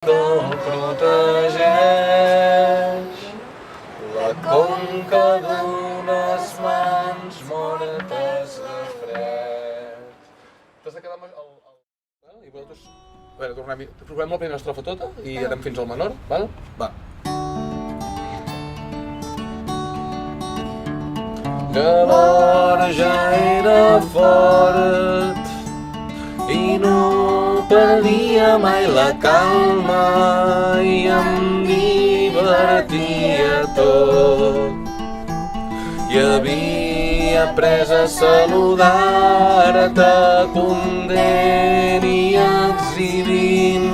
que el protegeix, la conca d'unes mans mortes de fred. T'has de quedar amb el... I vosaltres... A veure, provem la primera estrofa tota i anem fins al menor, val? Va. Llavors ja era fort i no perdia mai la calma i em divertia tot. I havia après a saludar-te content i exhibint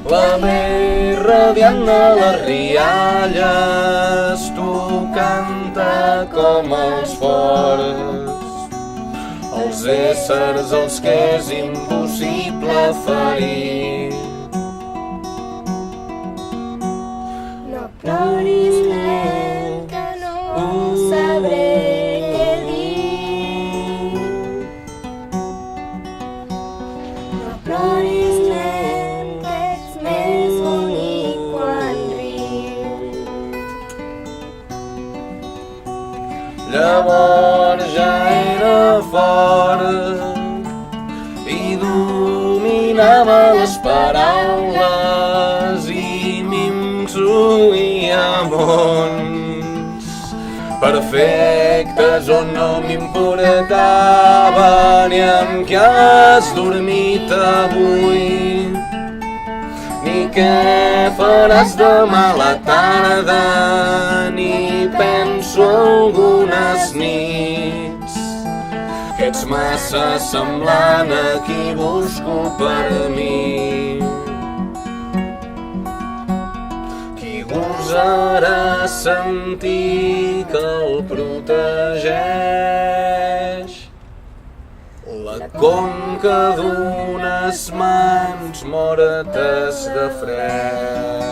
la més radiant de les rialles, tocant-te com els forts, els éssers als que és impossible ferir. No ploris, nen, que no sabré què dir. No ploris, nen, que ets més bonic quan rius. Llavors ja era fort i dominava les paraules i m'instruïa mons perfectes on no m'importava ni amb què has dormit avui, ni què faràs demà a la tarda, ni penso algunes nits que ets massa semblant a qui busco per mi. Qui gosarà sentir que el protegeix la conca d'unes mans mortes de fred.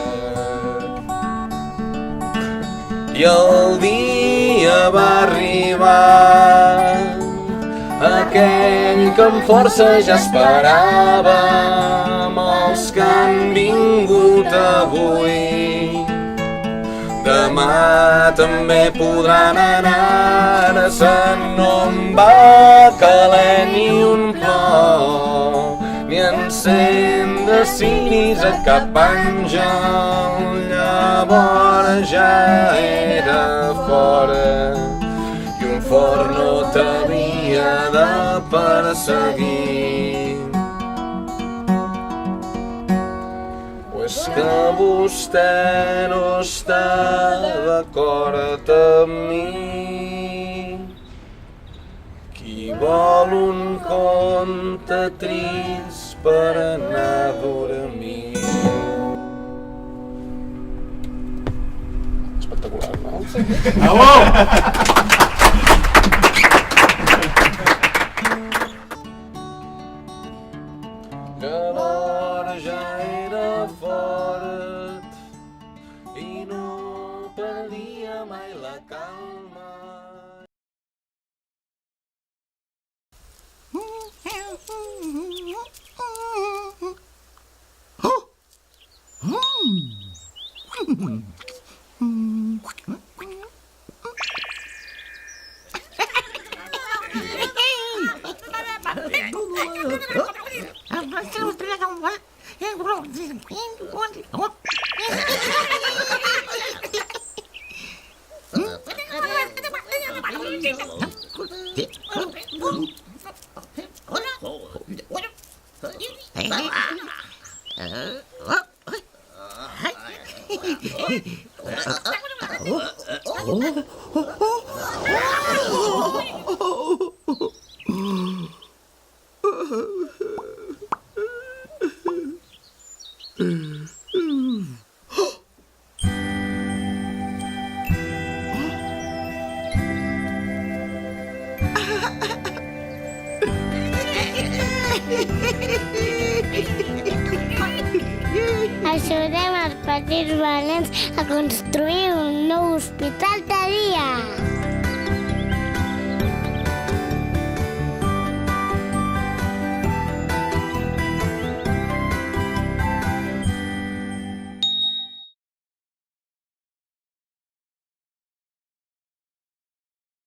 I el dia va arribar, aquell que amb força ja esperàvem, els que han vingut avui. Demà també podran anar-se'n, no em va caler ni un plor, ni encén de ciris a cap àngel. Llavors ja era fora i un fort no t'havia de perseguir. És que vostè no està d'acord amb mi. Qui vol un conte trist per anar a dormir. Espectacular, no? Bravo! Llavors ja era fort i no perdia mai la calma. Ajudem els petits valents a construir un nou hospital de dia.